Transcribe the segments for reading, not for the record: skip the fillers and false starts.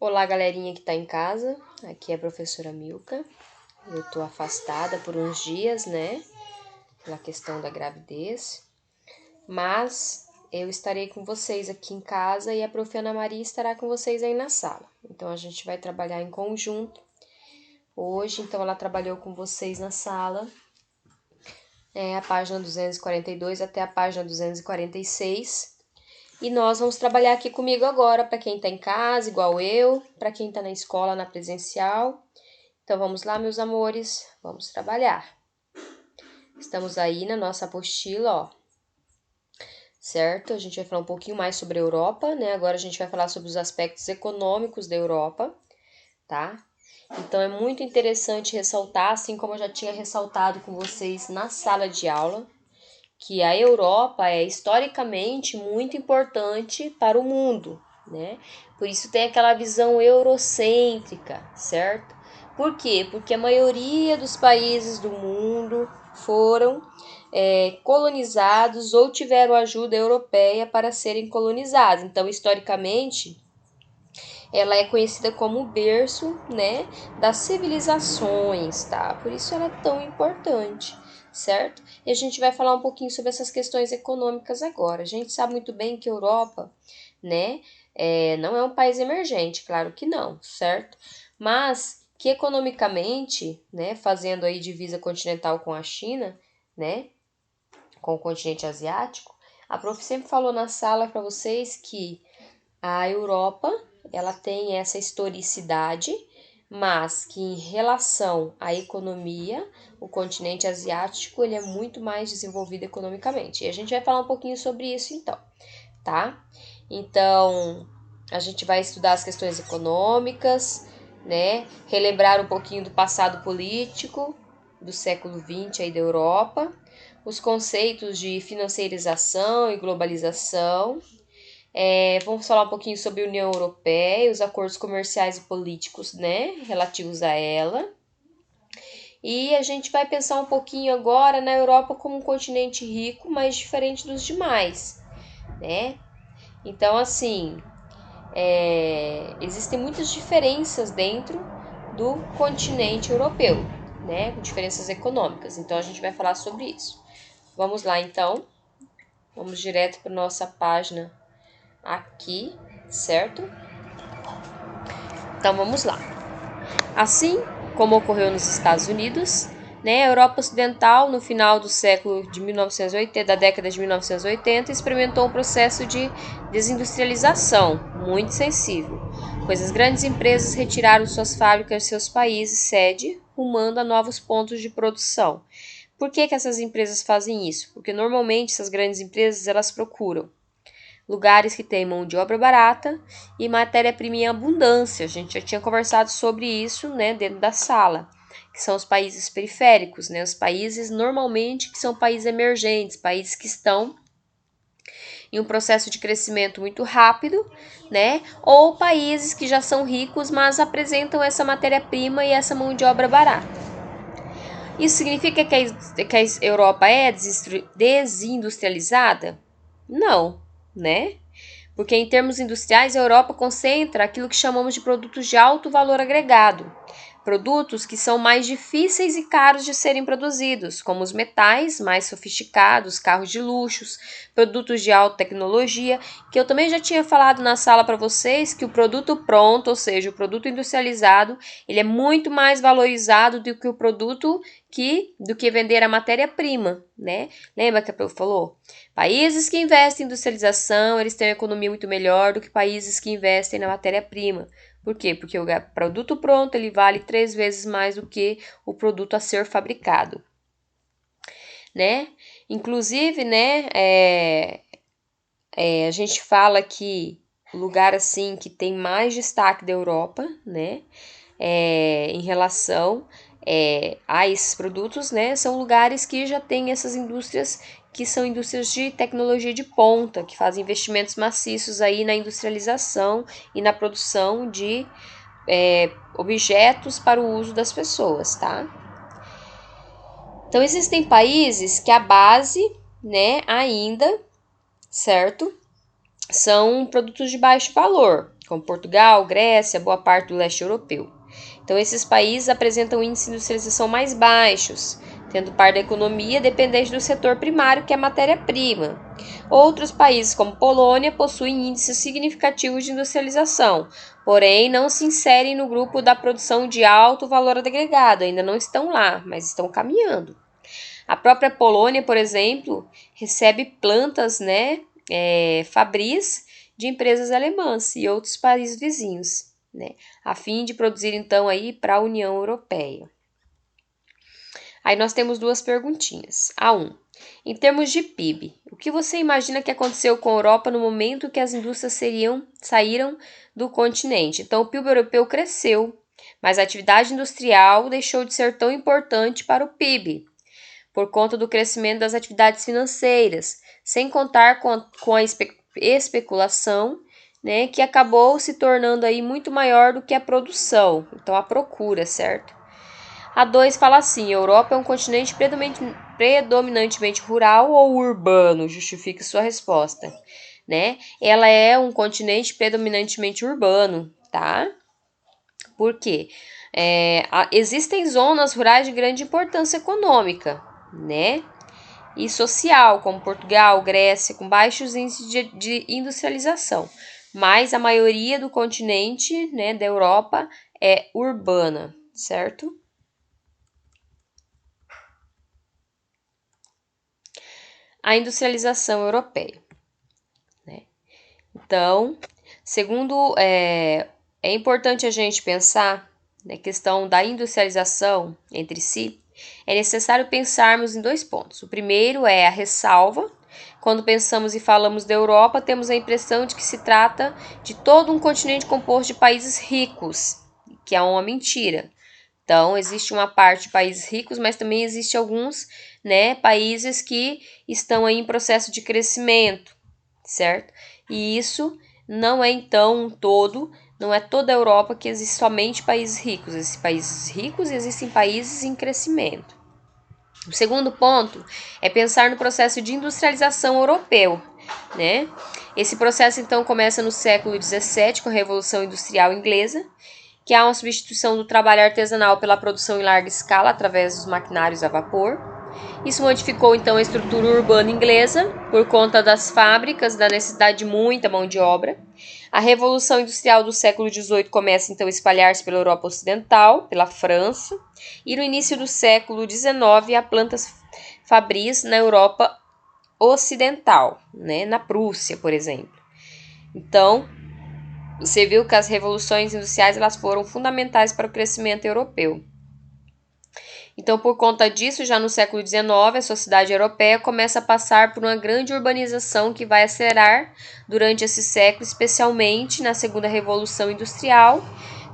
Olá, galerinha que tá em casa. Aqui é a professora Milka. Eu tô afastada por uns dias, né? Pela questão da gravidez. Mas eu estarei com vocês aqui em casa e a prof. Ana Maria estará com vocês aí na sala. Então, a gente vai trabalhar em conjunto. Hoje, então, ela trabalhou com vocês na sala. A página 242 até a página 246. E nós vamos trabalhar aqui comigo agora, para quem está em casa, igual eu, para quem está na escola, na presencial. Então, vamos lá, meus amores, vamos trabalhar. Estamos aí na nossa apostila, ó. Certo? A gente vai falar um pouquinho mais sobre a Europa, né? Agora a gente vai falar sobre os aspectos econômicos da Europa, tá? Então, é muito interessante ressaltar, assim como eu já tinha ressaltado com vocês na sala de aula, que a Europa é historicamente muito importante para o mundo, né? Por isso tem aquela visão eurocêntrica, certo? Por quê? Porque a maioria dos países do mundo foram colonizados ou tiveram ajuda europeia para serem colonizados. Então, historicamente, ela é conhecida como o berço, né, das civilizações, tá? Por isso ela é tão importante, certo? E a gente vai falar um pouquinho sobre essas questões econômicas agora. A gente sabe muito bem que a Europa, né, não é um país emergente, claro que não, certo? Mas que economicamente, né, fazendo aí divisa continental com a China, né, com o continente asiático, a prof sempre falou na sala para vocês que a Europa, ela tem essa historicidade, mas que em relação à economia, o continente asiático ele é muito mais desenvolvido economicamente. E a gente vai falar um pouquinho sobre isso então, tá? Então, a gente vai estudar as questões econômicas, né? Relembrar um pouquinho do passado político do século XX aí da Europa, os conceitos de financiarização e globalização. Vamos falar um pouquinho sobre a União Europeia, os acordos comerciais e políticos, né, relativos a ela. E a gente vai pensar um pouquinho agora na Europa como um continente rico, mas diferente dos demais, né? Então, assim, existem muitas diferenças dentro do continente europeu, né? Diferenças econômicas. Então, a gente vai falar sobre isso. Vamos lá, então. Vamos direto para nossa página aqui, certo? Então vamos lá. Assim como ocorreu nos Estados Unidos, né, a Europa Ocidental, no final do século de 1980, da década de 1980, experimentou um processo de desindustrialização muito sensível, pois as grandes empresas retiraram suas fábricas de seus países sede, rumando a novos pontos de produção. Por que essas empresas fazem isso? Porque normalmente essas grandes empresas elas procuram lugares que têm mão de obra barata e matéria-prima em abundância. A gente já tinha conversado sobre isso, né, dentro da sala, que são os países periféricos, né, os países normalmente que são países emergentes, países que estão em um processo de crescimento muito rápido, né, ou países que já são ricos, mas apresentam essa matéria-prima e essa mão de obra barata. Isso significa que a Europa é desindustrializada? Não, né? Porque em termos industriais, a Europa concentra aquilo que chamamos de produtos de alto valor agregado. Produtos que são mais difíceis e caros de serem produzidos, como os metais mais sofisticados, carros de luxos, produtos de alta tecnologia, que eu também já tinha falado na sala para vocês que o produto pronto, ou seja, o produto industrializado, ele é muito mais valorizado do que o produto do que vender a matéria-prima, né? Lembra que a Pro falou? Países que investem em industrialização, eles têm uma economia muito melhor do que países que investem na matéria-prima. Por quê? Porque o produto pronto ele vale 3 vezes mais do que o produto a ser fabricado, né? Inclusive, né, a gente fala que o lugar assim que tem mais destaque da Europa, né, em relação a esses produtos, né, são lugares que já têm essas indústrias que são indústrias de tecnologia de ponta, que fazem investimentos maciços aí na industrialização e na produção de objetos para o uso das pessoas, tá? Então, existem países que a base, né, ainda, certo? São produtos de baixo valor. como Portugal, Grécia, boa parte do leste europeu. Então, esses países apresentam índices de industrialização mais baixos, tendo parte da economia dependente do setor primário, que é a matéria-prima. Outros países, como Polônia, possuem índices significativos de industrialização, porém não se inserem no grupo da produção de alto valor agregado, ainda não estão lá, mas estão caminhando. A própria Polônia, por exemplo, recebe plantas, fabris de empresas alemãs e outros países vizinhos, a fim de produzir então aí para a União Europeia. Aí nós temos duas perguntinhas. A1. Em termos de PIB, o que você imagina que aconteceu com a Europa no momento que as indústrias saíram do continente? Então, o PIB europeu cresceu, mas a atividade industrial deixou de ser tão importante para o PIB, por conta do crescimento das atividades financeiras, sem contar com a especulação, que acabou se tornando aí muito maior do que a produção, então a procura, certo? A 2 fala assim, a Europa é um continente predominantemente rural ou urbano? Justifique sua resposta, Ela é um continente predominantemente urbano, tá? Por quê? Existem zonas rurais de grande importância econômica, e social, como Portugal, Grécia, com baixos índices de industrialização. Mas a maioria do continente, da Europa, é urbana, certo? A industrialização europeia. Então, segundo, é importante a gente pensar na questão da industrialização entre si, é necessário pensarmos em 2 pontos. O primeiro é a ressalva. Quando pensamos e falamos da Europa, temos a impressão de que se trata de todo um continente composto de países ricos, que é uma mentira. Então, existe uma parte de países ricos, mas também existe alguns, países que estão aí em processo de crescimento, certo? E isso não é, então, não é toda a Europa que existe somente países ricos. Existem países ricos e existem países em crescimento. O segundo ponto é pensar no processo de industrialização europeu, Esse processo, então, começa no século XVII, com a Revolução Industrial Inglesa, que há uma substituição do trabalho artesanal pela produção em larga escala através dos maquinários a vapor. Isso modificou, então, a estrutura urbana inglesa por conta das fábricas, da necessidade de muita mão de obra. A Revolução Industrial do século XVIII começa, então, a espalhar-se pela Europa Ocidental, pela França, e no início do século XIX há plantas fabris na Europa Ocidental, na Prússia, por exemplo. Então, você viu que as revoluções industriais elas foram fundamentais para o crescimento europeu. Então, por conta disso, já no século XIX, a sociedade europeia começa a passar por uma grande urbanização que vai acelerar durante esse século, especialmente na segunda revolução industrial,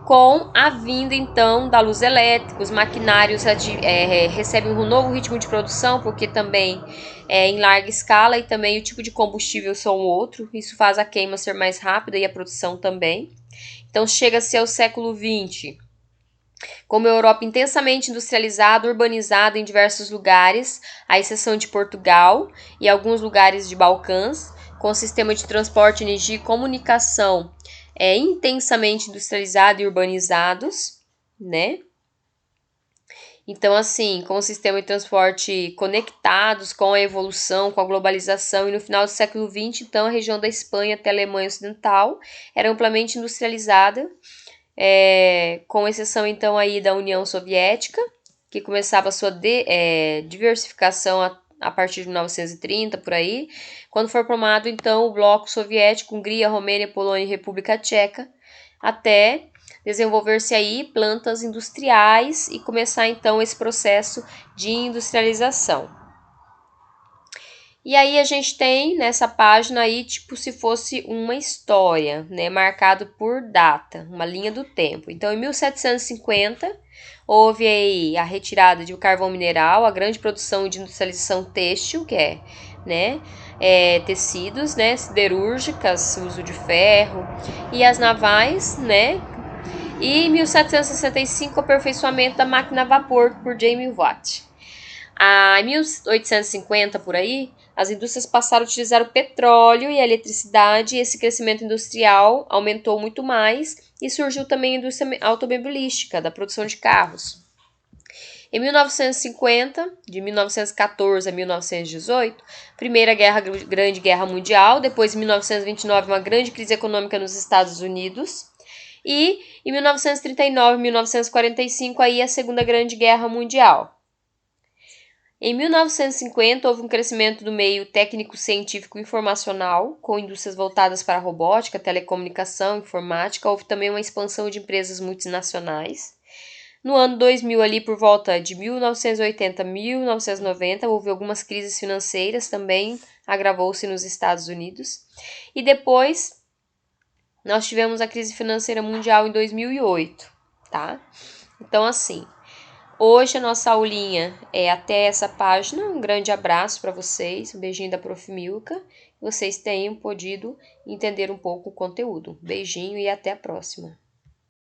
com a vinda, então, da luz elétrica, os maquinários recebem um novo ritmo de produção, porque também é em larga escala e também o tipo de combustível são outro, isso faz a queima ser mais rápida e a produção também. Então, chega-se ao século XX, com uma Europa intensamente industrializada, urbanizada em diversos lugares, à exceção de Portugal e alguns lugares de Balcãs, com sistema de transporte, energia e comunicação intensamente industrializados e urbanizados, Então, assim, com o sistema de transporte conectados com a evolução, com a globalização, e no final do século XX, então, a região da Espanha até a Alemanha Ocidental era amplamente industrializada, com exceção, então, aí da União Soviética, que começava a sua diversificação a partir de 1930, por aí, quando foi formado, então, o Bloco Soviético, Hungria, Romênia, Polônia e República Tcheca, até desenvolver-se aí plantas industriais e começar, então, esse processo de industrialização. E aí a gente tem nessa página aí, tipo, se fosse uma história, marcado por data, uma linha do tempo. Então, em 1750, houve aí a retirada de carvão mineral, a grande produção de industrialização têxtil, que tecidos, siderúrgicas, uso de ferro, e as navais, E em 1765, o aperfeiçoamento da máquina a vapor por James Watt. Em 1850, por aí, As indústrias passaram a utilizar o petróleo e a eletricidade, e esse crescimento industrial aumentou muito mais e surgiu também a indústria automobilística, da produção de carros. Em 1950, de 1914 a 1918, Grande Guerra Mundial, depois em 1929 uma grande crise econômica nos Estados Unidos e em 1939 e 1945 aí a Segunda Grande Guerra Mundial. Em 1950, houve um crescimento do meio técnico-científico informacional, com indústrias voltadas para a robótica, telecomunicação, informática. Houve também uma expansão de empresas multinacionais. No ano 2000, ali por volta de 1980 a 1990, houve algumas crises financeiras também, agravou-se nos Estados Unidos. E depois, nós tivemos a crise financeira mundial em 2008, tá? Então, assim, hoje a nossa aulinha é até essa página. Um grande abraço para vocês, um beijinho da Prof. Milka. Que vocês tenham podido entender um pouco o conteúdo. Beijinho e até a próxima.